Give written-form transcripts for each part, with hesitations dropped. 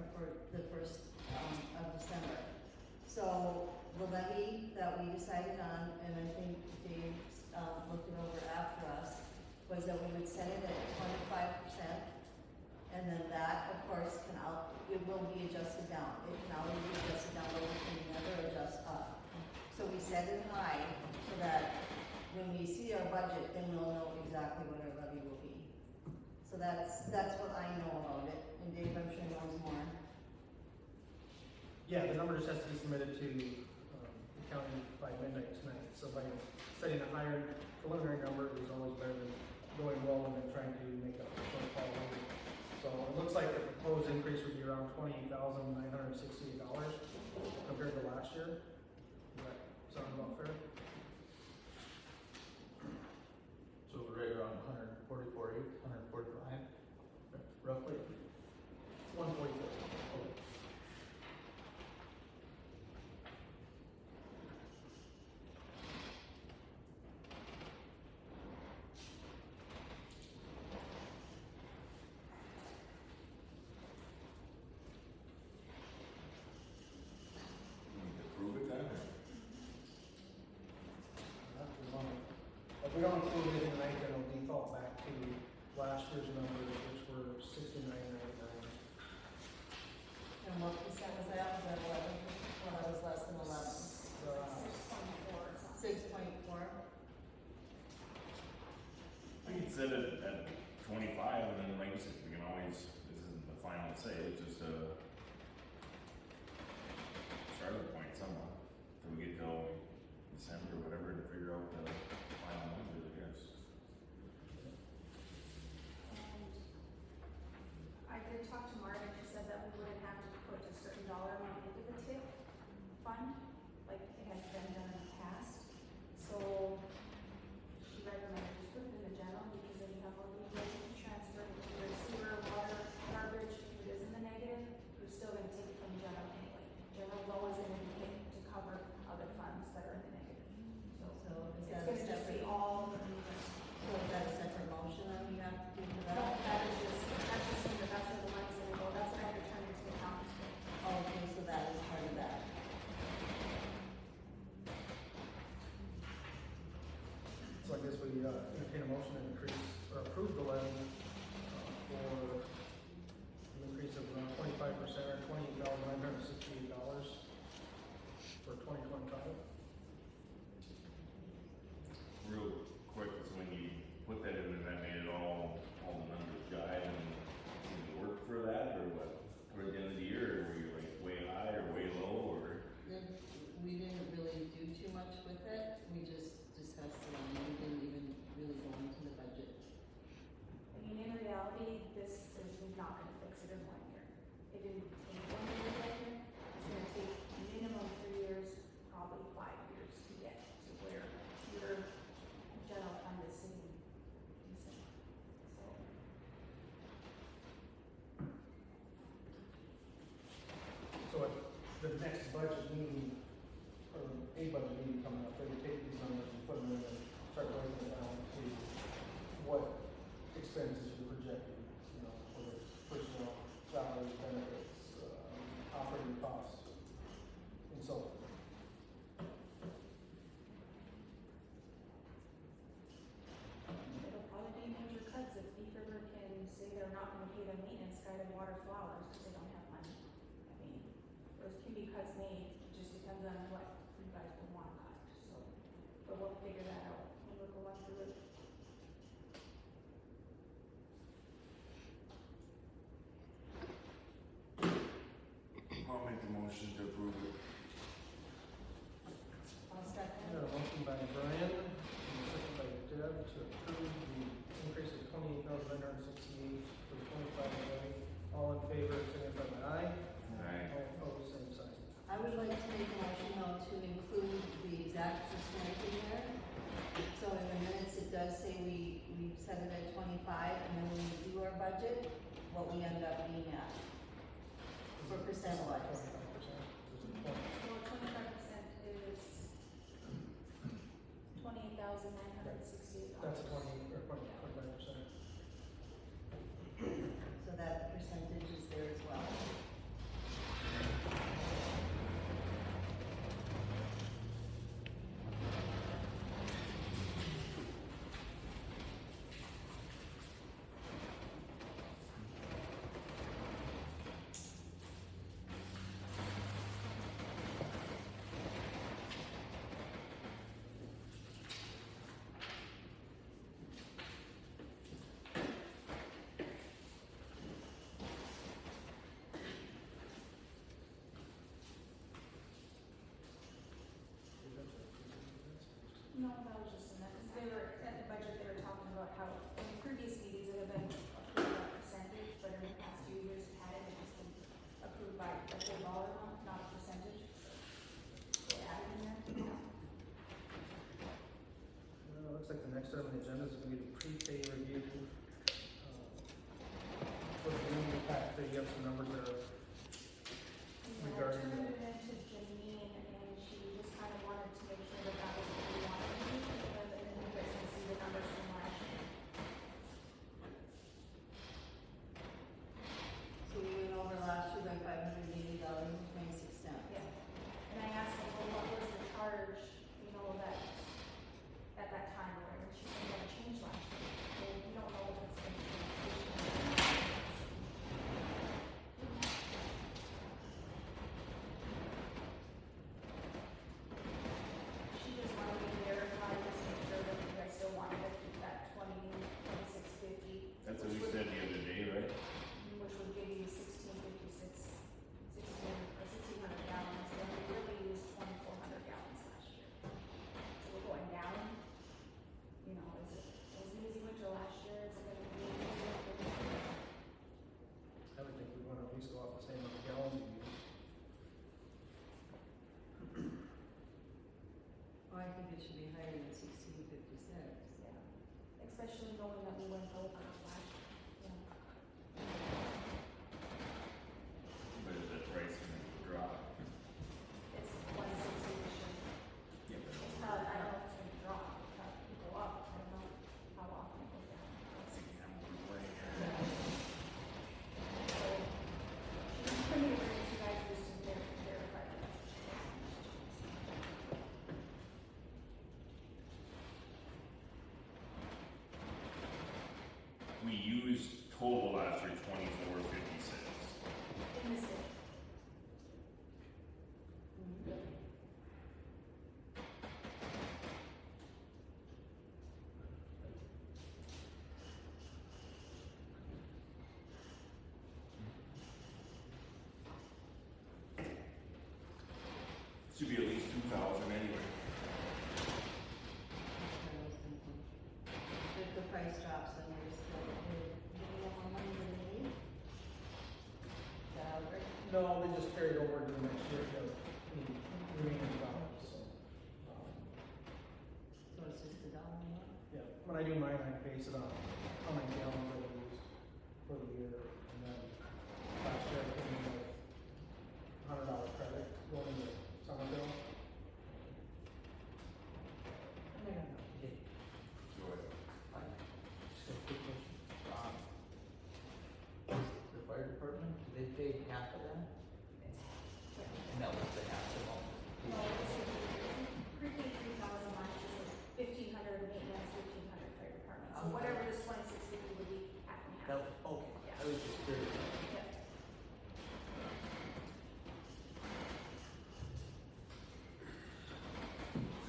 or for the first, of December. So the levy that we decided on, and I think Dave, looked it over after us, was that we would set it at 25%. And then that, of course, it will be adjusted down. It can always be adjusted down, but we can never adjust up. So we set it high so that when we see our budget, then we'll know exactly what our levy will be. So that's what I know about it, and Dave, I'm sure knows more. Yeah, the number just has to be submitted to the county by midnight tonight. So by setting a higher preliminary number is always better than going low and then trying to make up the shortfall later. So it looks like the proposed increase would be around $28,968 compared to last year. Does that sound about fair? So we're right around 144.8, 145, roughly. 144. Approve it then? If we don't include it tonight, then it'll default back to last year's numbers, which were $69.99. And what percent was that? Was that 11? Well, that was less than 11. 6.4. We can set it at 25, and then like you said, we can always, this isn't the final say, it's just a starting point somewhere. Till we get till December or whatever to figure out the final numbers, I guess. I did talk to Margaret, she said that we wouldn't have to put a certain dollar amount into the TIF fund, like it has been done in the past. So she recommended just put it in the general, because then you have a leeway to transfer it to your sewer, water, garbage. If it is in the negative, you're still gonna take it from general anyway. General low is gonna be to cover other funds that are in the negative. So is It's that a gonna just be separate, all, so is that a separate motion that we have to do for no, that? that's just saying that that's where the money's gonna go, that's what I return into the account. Oh, okay, so that is part of that. So I guess we entertain a motion to increase or approve the levy for an increase of around 25% or $28,968 for 2025. Real quick, so when you put that in, and that made it all the numbers jive and seemed to work for that, or what? Toward the end of the year, or were you like way high or way low, or? We didn't really do too much with it, we just discussed it, and we didn't even really go into the budget. I mean, in reality, this is not gonna fix it in 1 year. It didn't take 1 year to get here. It's gonna take minimum 3 years, probably 5 years to get to where your general fund is sitting decent. So, So at the next budget meeting, or a budget meeting coming up, they would take these numbers and put them in and start breaking it down to what expenses you're projecting, you know, whether it's personnel, salaries, benefits, operating costs, and so on. it'll probably be major cuts if Beef River can say they're not gonna pay their maintenance guy to water flowers because they don't have money. I mean, those can be cuts made, it just depends on what you guys would want cut, so, but we'll figure that out when we're going through it. I'll make the motion to approve it. I'll second. We got a motion by Brian, and a second by Deb to approve the increase of $28,968 for the 25 levy. All in favor, signify by aye. Aye. All opposed, same sign. I would like to make a motion though to include the exact percentage in there. So in the minutes, it does say we set it at 25, and then when we do our budget, what we end up being at. For percent wise. 25%. Is it 20? Well, 25% is $28,968. That's a 20 or 25%. So that percentage is there as well. item on the agenda is gonna be the prepay review. For the annual pack, there you have some numbers there regarding. I turned it into Janine, and she just kind of wanted to make sure that that was what we wanted to do, and then you guys can see the numbers from last year. So we went over last year by $580.26. Yeah, and I asked her, well, what was the charge, you know, that, at that time, or whatever, she said, it changed last year. Well, we don't know if it's gonna change this year. She just wanted me to verify, just make sure that you guys still wanted to keep that 2650. That's what we said the other day, right? Which would give you 1,600 gallons, and we really used 2,400 gallons last year. So we're going down, you know, is it, was it easy winter last year, is it gonna be easy winter this year? I would think we want to at least go off the same amount of gallons we use. Well, I think it should be higher than 1656. Yeah, especially knowing that we went over last year, yeah. But is that price gonna drop? It's 160 this year. Yeah, but It's not, I don't know if it's gonna drop, it could go up, I don't know how often it goes down. So, she just put me over to you guys just to verify that that's what she was. we used total last year 2456. In this day. Should be at least 2,000 anyway. That's what I was thinking. If the price drops, then we're still, do we have more money than they need? Is that how it works? No, they just carried over to the next year, the remaining balance, so. So it's just $1 more? Yeah, when I do mine, I base it on how many gallons I use for the year, and then last year I put in a $100 credit going into Somerville. Go ahead. Just a quick question. The fire department, they paid half of that? And that was the half amount? No, it's prepaid 3,000 last year, so 1,500 maintenance, 1,500 fire department, so whatever this 2650 would be half and half. That, okay, I was just curious. Yep.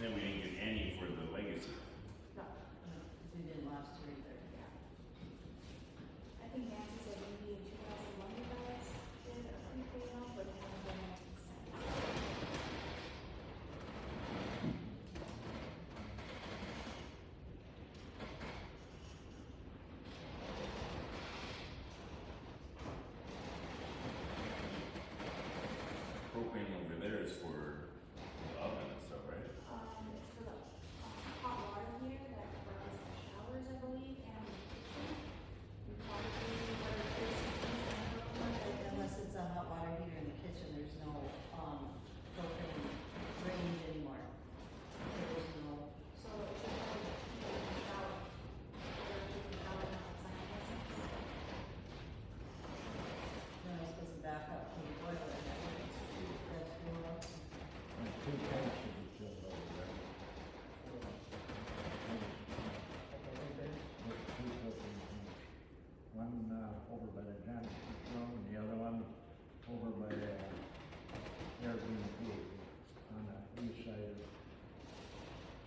Then we didn't get any for the legacy. No, We didn't last year either. yeah. I think Nancy said maybe in 2001 you guys did a prepaid amount, but it hasn't been since. Propane over there is for the oven and stuff, right? It's for the hot water heater that runs the showers, I believe, and the kitchen. You probably, whether there's some things in the room. Unless it's a hot water heater in the kitchen, there's no, propane range anymore. So there's no, So it should probably be a shower. Or a shower outside, I guess. then it's supposed to back up to the boiler and that way it's, that's cool. Two tanks of each other over there. There's two propane tanks. One, over by the janitor's room, and the other one over by, Airbnb on the east side of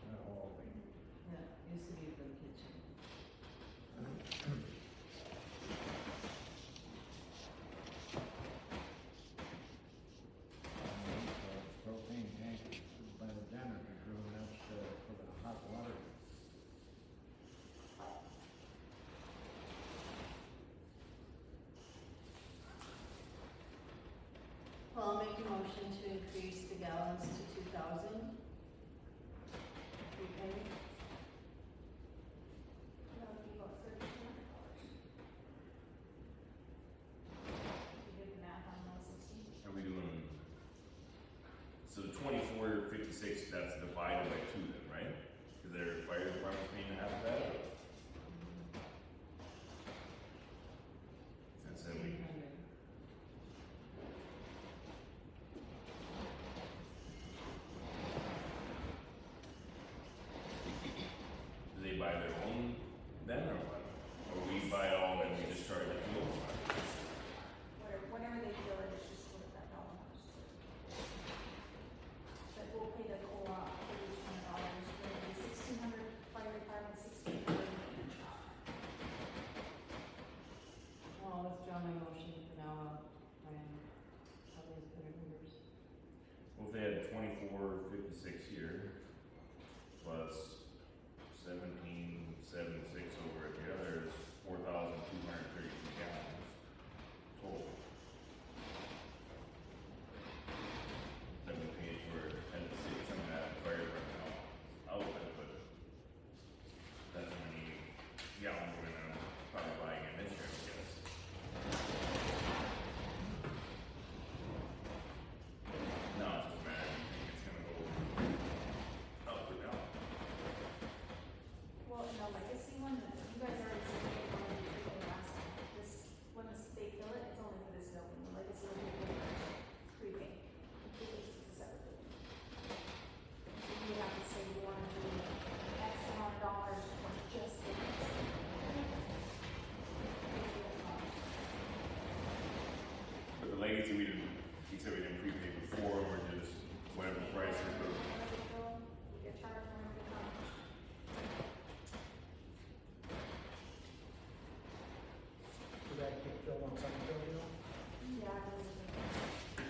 that hallway. Yeah, used to be for the kitchen. Propane tank by the janitor's room, that's, for the hot water. Well, I'll make a motion to increase the gallons to 2,000. Okay. So the 2456, that's divided by two then, right? Cause their fire department's paying half of that? Since then we, 800. do they buy their own then or what? Or we buy it all and we just charge the fuel? Whenever they feel it, it's just what that dollar amount is. But we'll pay the co-op $3,200, it'll be 1,600 fire department, 1,600 maintenance shop. I'll withdraw my motion for now, Brian, all these better numbers. Well, if they had 2456 here, plus 1776 over at the other is 4,232 gallons total. Then we paid for 10 to 6 some of that fire department outlet, but that's how many gallons we're gonna probably buy again this year, I guess. No, it doesn't matter, I think it's gonna go up or down. Well, in the legacy one, you guys already said you were going to be treating last time. This, when they fill it, it's only for this building, the legacy will be prepaid. Prepaid is a separate building. So you would have to say you want to do X amount of dollars for just the legacy. But the legacy, we didn't, he said we didn't prepay before, or just whatever the price is, but Whenever they fill, you get charged whenever they come. So that get filled on some bill, you know? Yeah, those are the.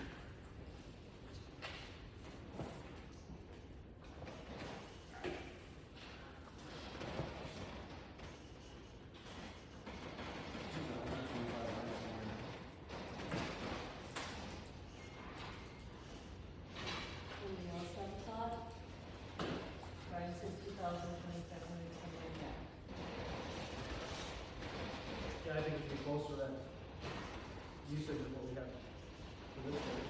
Anybody else have a thought? Brian said 2,000, 2,700 coming in back. Yeah, I think it should be closer to that usage of what we have for this year.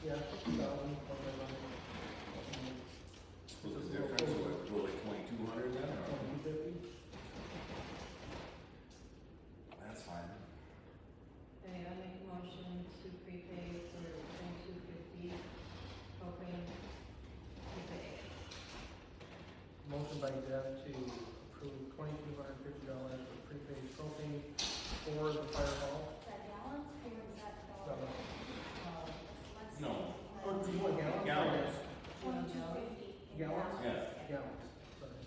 Yeah, 2,000, probably around. what's the difference, what, go like 2,200 then, or? 250? That's fine. Okay, I'll make a motion to prepay for 2250 propane prepay. Motion by Deb to approve $2,250 for prepaid propane for the fire hall. Is that gallons or is that No, dollars? Uh, No. Oh, do you want gallons? Gallons. 2250 in Gallons? Yeah. Gallons, sorry.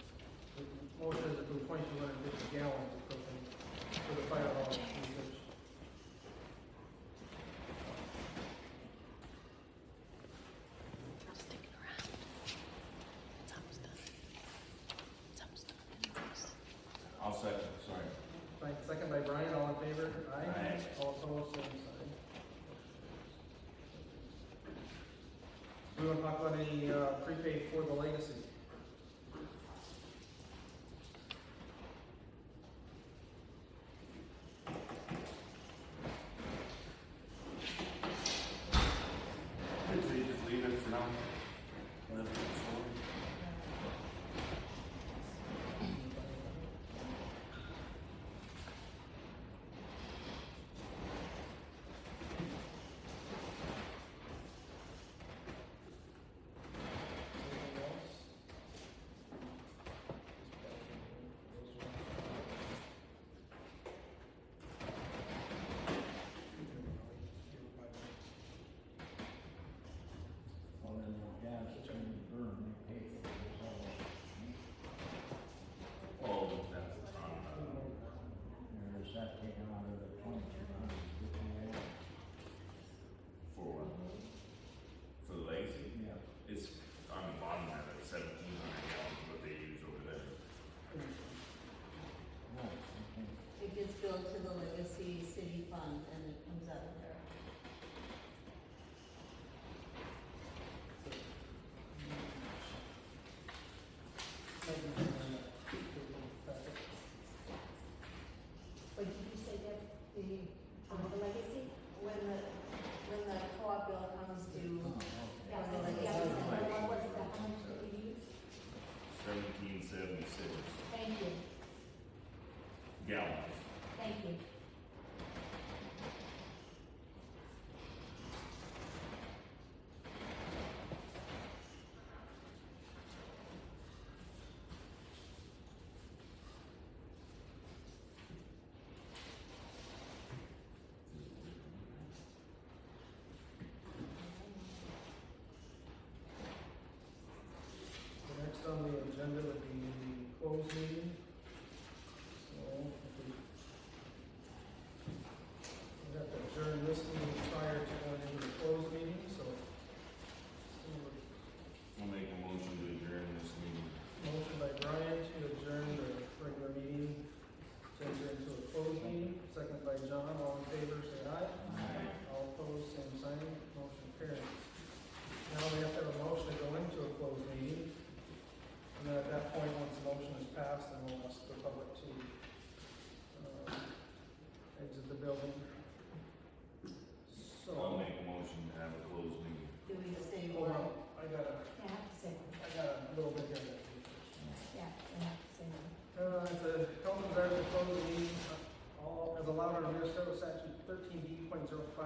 The motion is to approve 2,250 gallons of propane for the fire hall usage. Sticking around. It's almost done. It's almost done anyways. I'll second, sorry. Right, second by Brian, all in favor? Aye. All opposed, same sign. We want to talk about any prepaid for the legacy. Did they just leave it for now? Let it go Anything else?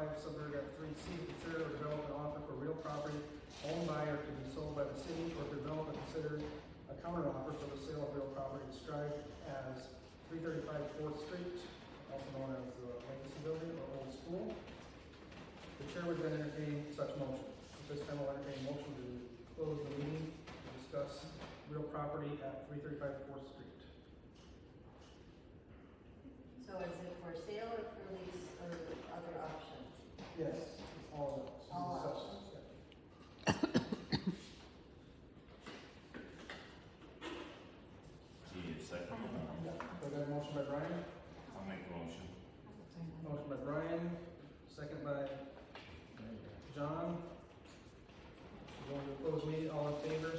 5, subparagraph 3C, consider or develop an offer for real property owned by or to be sold by the city, or to develop and consider a counteroffer for the sale of real property described as 335 4th Street, also known as the Legacy Building or Old School. The chair would then entertain such motion. At this time, I'll entertain a motion to close the meeting to discuss real property at 335 4th Street. So is it for sale or for lease or other options? Yes, all of those. All Discuss. options. Yeah. Need a second? So I got a motion by Brian, I'll make a motion. motion by Brian, second by John. We're going to close meeting, all in favor?